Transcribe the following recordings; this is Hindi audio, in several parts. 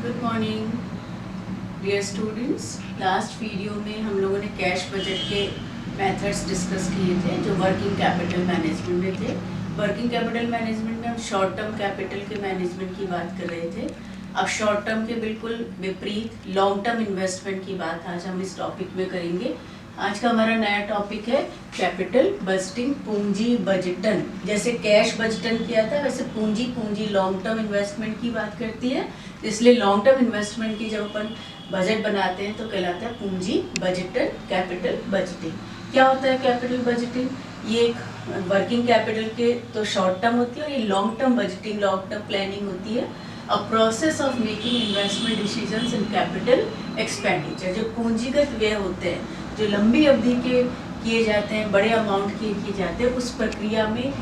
Good morning dear students. Last video में हम लोगों ने कैश बजट के मेथड्स डिस्कस किए थे जो वर्किंग कैपिटल मैनेजमेंट में थे। वर्किंग कैपिटल मैनेजमेंट में हम शॉर्ट टर्म कैपिटल के मैनेजमेंट की बात कर रहे थे। अब शॉर्ट टर्म के बिल्कुल विपरीत लॉन्ग टर्म इन्वेस्टमेंट की बात आज हम इस टॉपिक में करेंगे। आज का हमारा नया टॉपिक है कैपिटल बजटिंग, पूंजी बजटन। जैसे कैश बजटन किया था वैसे पूंजी लॉन्ग टर्म इन्वेस्टमेंट की बात करती है, इसलिए लॉन्ग टर्म इन्वेस्टमेंट की जब अपन बजट बनाते हैं तो कहलाता है पूंजी बजटन, कैपिटल बजटिंग। क्या होता है कैपिटल बजटिंग? ये एक वर्किंग कैपिटल के तो शॉर्ट टर्म होती है और ये long term budgeting, long term planning होती है। A process of making investment decisions in capital expenditure. जो पूंजीगत व्यय होते हैं, जो लंबी अवधि के किए जाते हैं, बड़े अमाउंट के किए जाते हैं, उस प्रक्रिया में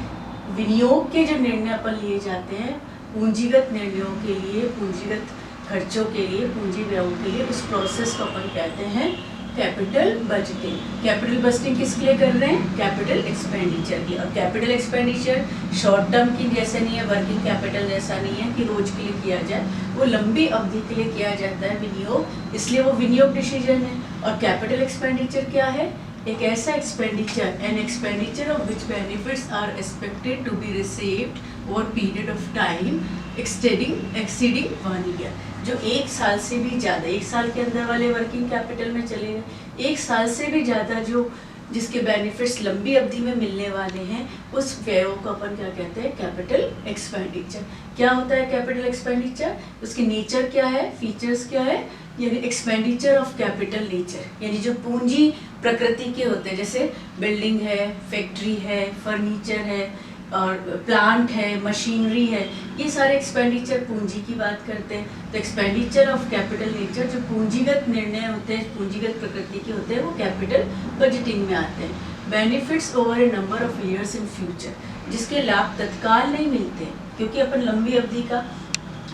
विनियोग के जो निर्णय अपन लिए जाते हैं पूंजीगत निर्णयों के लिए, पूंजीगत खर्चों के लिए, पूंजी व्ययों के लिए, उस प्रोसेस को अपन कहते हैं कैपिटल बजटिंग। कैपिटल बजटिंग किसके लिए कर रहे हैं? कैपिटल एक्सपेंडिचर की। और कैपिटल एक्सपेंडिचर शॉर्ट टर्म की जैसे नहीं है, वर्किंग कैपिटल जैसा नहीं है कि रोज के लिए किया जाए, वो लंबी अवधि के लिए किया जाता है विनियोग, इसलिए वो विनियोग डिसीजन है। और कैपिटल एक्सपेंडिचर क्या है? एक ऐसा expenditure, an expenditure of which benefits are expected to be received over period of time exceeding 1 year. जो 1 साल से भी ज़्यादा, 1 साल के अंदर वाले वर्किंग कैपिटल में चले गए, 1 साल से भी ज़्यादा जो जिसके बेनिफिट्स लंबी अवधि में मिलने वाले हैं, उस व्ययों को अपन क्या कहते हैं? Capital expenditure. क्या होता है कैपिटल एक्सपेंडिचर? उसकी नेचर क्या है, फीचर्स क्या है? यानी एक्सपेंडिचर ऑफ कैपिटल नेचर, यानी जो पूंजी प्रकृति के होते हैं, जैसे बिल्डिंग है, फैक्ट्री है, फर्नीचर है और प्लांट है, मशीनरी है, ये सारे एक्सपेंडिचर पूंजी की बात करते हैं। तो एक्सपेंडिचर ऑफ कैपिटल नेचर जो पूंजीगत निर्णय होते हैं, पूंजीगत प्रकृति के होते हैं, वो कैपिटल बजटिंग में आते हैं। Benefits over A number of years in future, जिसके लाभ तत्काल नहीं मिलते क्योंकि अपन लंबी अवधि का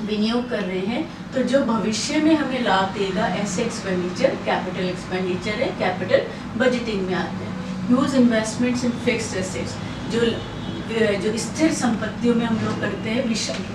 विनियोग कर रहे हैं, तो जो भविष्य में हमें लाभ देगा ऐसे एक्सपेंडिचर कैपिटल एक्सपेंडिचर है, कैपिटल बजटिंग में आते हैं। Huge investments in fixed assets, जो स्थिर संपत्तियों में हम लोग करते हैं,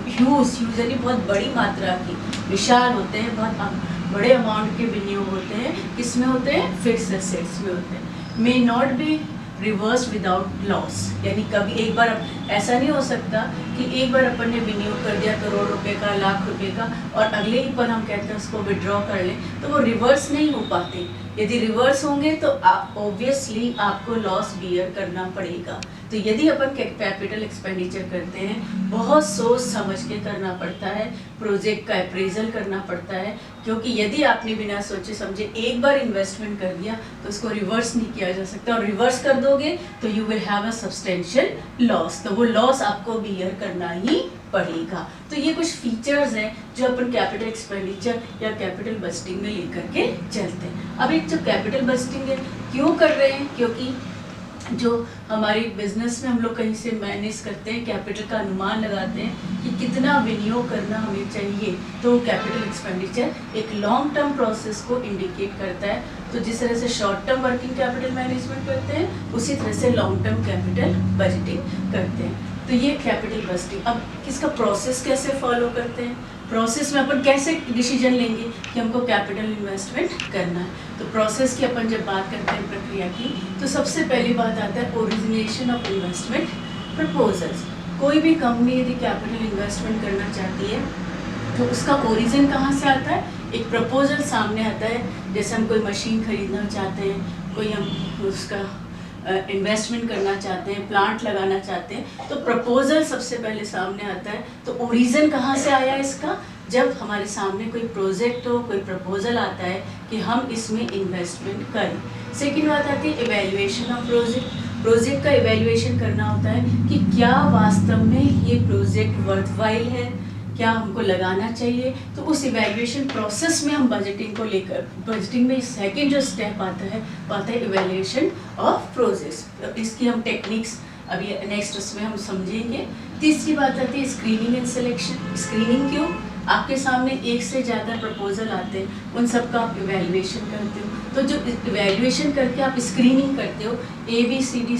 ह्यूज यानी बहुत बड़ी मात्रा की, विशाल होते हैं, बहुत बड़े अमाउंट के विनियोग होते हैं, किसमें होते हैं? फिक्स्ड एसेट्स में होते हैं। May not be reverse without loss, यानी कभी एक बार ऐसा नहीं हो सकता कि एक बार अपन ने विनियोग कर दिया करोड़ रुपए का, लाख रुपए का, और अगले ही पर हम कहते हैं उसको विड्रॉ कर लें, तो वो रिवर्स नहीं हो पाते। यदि रिवर्स होंगे तो ऑब्वियसली आपको लॉस बियर करना पड़ेगा। तो यदि अपन कैपिटल एक्सपेंडिचर करते हैं, बहुत सोच समझ के करना पड़ता है, प्रोजेक्ट का अप्रेजल करना पड़ता है, क्योंकि यदि आपने बिना सोचे समझे एक बार इन्वेस्टमेंट कर दिया तो उसको रिवर्स नहीं किया जा सकता, और रिवर्स कर दोगे तो you will have a substantial loss, तो वो लॉस आपको बियर करना ही पड़ेगा। तो ये कुछ फीचर्स हैं जो अपन कैपिटल एक्सपेंडिचर या कैपिटल बजटिंग में लेकर के चलते हैं। अब एक जो कैपिटल बजटिंग है क्यों कर रहे हैं? क्योंकि जो हमारी बिजनेस में हम लोग कहीं से मैनेज करते हैं, कैपिटल का अनुमान लगाते हैं कि कितना विनियोग करना हमें चाहिए, तो कैपिटल एक्सपेंडिचर एक लॉन्ग टर्म प्रोसेस को इंडिकेट करता है। तो जिस तरह से short term working capital management करते हैं, उसी तरह से लॉन्ग टर्म कैपिटल बजटिंग करते हैं। तो ये कैपिटल बजटिंग। अब इसका प्रोसेस कैसे फॉलो करते हैं? प्रोसेस में अपन कैसे डिसीजन लेंगे कि हमको कैपिटल इन्वेस्टमेंट करना है? तो प्रोसेस की अपन जब बात करते हैं प्रक्रिया की, तो सबसे पहली बात आता है ओरिजिनेशन ऑफ इन्वेस्टमेंट प्रपोजल्स। कोई भी कंपनी यदि कैपिटल इन्वेस्टमेंट करना चाहती है तो उसका ओरिजिन कहाँ से आता है? एक प्रपोजल सामने आता है। जैसे हम कोई मशीन खरीदना चाहते हैं, कोई हम उसका इन्वेस्टमेंट करना चाहते हैं, प्लांट लगाना चाहते हैं, तो प्रपोजल सबसे पहले सामने आता है। तो ओरिजिन कहाँ से आया इसका? जब हमारे सामने कोई प्रोजेक्ट हो, कोई प्रपोजल आता है कि हम इसमें इन्वेस्टमेंट करें। सेकेंड बात आती है इवैल्यूएशन ऑफ प्रोजेक्ट। प्रोजेक्ट का इवैल्यूएशन करना होता है कि क्या वास्तव में ये प्रोजेक्ट वर्थवाइल है, क्या हमको लगाना चाहिए। तो उस इवैल्यूएशन प्रोसेस में हम बजटिंग को लेकर, बजटिंग में सेकंड जो स्टेप आता है इवैल्यूएशन ऑफ प्रोसेस। इसकी हम टेक्निक्स अभी नेक्स्ट उसमें हम समझेंगे। तीसरी बात आती है स्क्रीनिंग एंड सिलेक्शन। स्क्रीनिंग क्यों? आपके सामने एक से ज़्यादा प्रपोजल आते हैं, उन सब का आप इवैल्यूएशन करते हो। तो जो इवैल्यूएशन करके आप स्क्रीनिंग करते हो, ABCD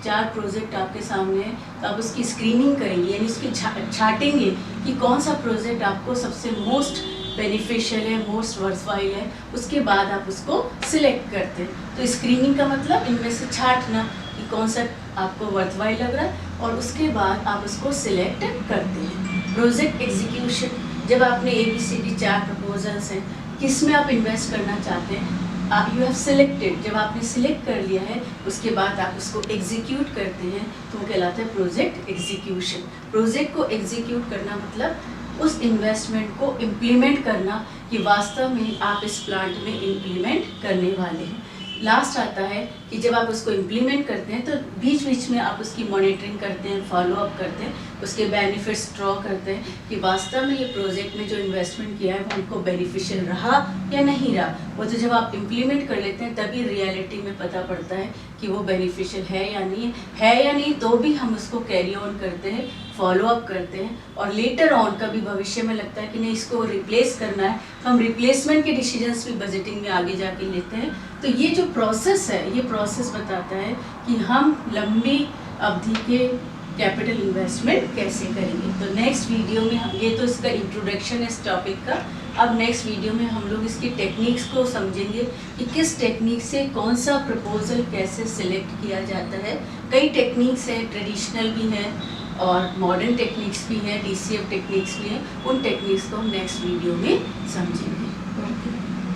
4 प्रोजेक्ट आपके सामने हैं, तो आप उसकी स्क्रीनिंग करेंगे, यानी उसकी छाटेंगे कि कौन सा प्रोजेक्ट आपको सबसे मोस्ट बेनिफिशियल है, मोस्ट वर्थवाइल है, उसके बाद आप उसको सिलेक्ट करते हैं। तो स्क्रीनिंग का मतलब इनमें से छांटना कि कौन सा आपको वर्थवाइल लग रहा है और उसके बाद आप उसको सिलेक्ट करते हैं। प्रोजेक्ट एग्जीक्यूशन, जब आपने ABCD 4 प्रपोजल्स हैं, किस में आप इन्वेस्ट करना चाहते हैं, यू हैव सिलेक्टेड, जब आपने सिलेक्ट कर लिया है उसके बाद आप उसको एग्जीक्यूट करते हैं तो वो कहलाता है प्रोजेक्ट एग्जीक्यूशन। प्रोजेक्ट को एग्जीक्यूट करना मतलब उस इन्वेस्टमेंट को इम्प्लीमेंट करना कि वास्तव में आप इस प्लांट में इम्प्लीमेंट करने वाले हैं। लास्ट आता है कि जब आप उसको इम्प्लीमेंट करते हैं तो बीच बीच में आप उसकी मॉनिटरिंग करते हैं, फॉलो अप करते हैं, उसके बेनिफिट्स ड्रॉ करते हैं कि वास्तव में ये प्रोजेक्ट में जो इन्वेस्टमेंट किया है वो उनको बेनिफिशियल रहा या नहीं रहा। वो तो जब आप इम्प्लीमेंट कर लेते हैं तभी रियलिटी में पता पड़ता है कि वो बेनिफिशियल है या नहीं, तो भी हम उसको कैरी ऑन करते हैं, फॉलो अप करते हैं और लेटर ऑन कभी भविष्य में लगता है कि नहीं इसको रिप्लेस करना है, हम रिप्लेसमेंट के डिसीजंस भी बजटिंग में आगे जाके लेते हैं। तो ये जो प्रोसेस है, ये प्रोसेस बताता है कि हम लंबी अवधि के कैपिटल इन्वेस्टमेंट कैसे करेंगे। तो नेक्स्ट वीडियो में हम, ये तो इसका इंट्रोडक्शन है इस टॉपिक का, अब नेक्स्ट वीडियो में हम लोग इसकी टेक्निक्स को समझेंगे कि किस टेक्निक से कौन सा प्रपोजल कैसे सिलेक्ट किया जाता है। कई टेक्निक्स हैं, ट्रेडिशनल भी हैं और मॉडर्न टेक्निक्स भी हैं, DCF टेक्निक्स भी हैं, उन टेक्निक्स को हम नेक्स्ट वीडियो में समझेंगे। ओके।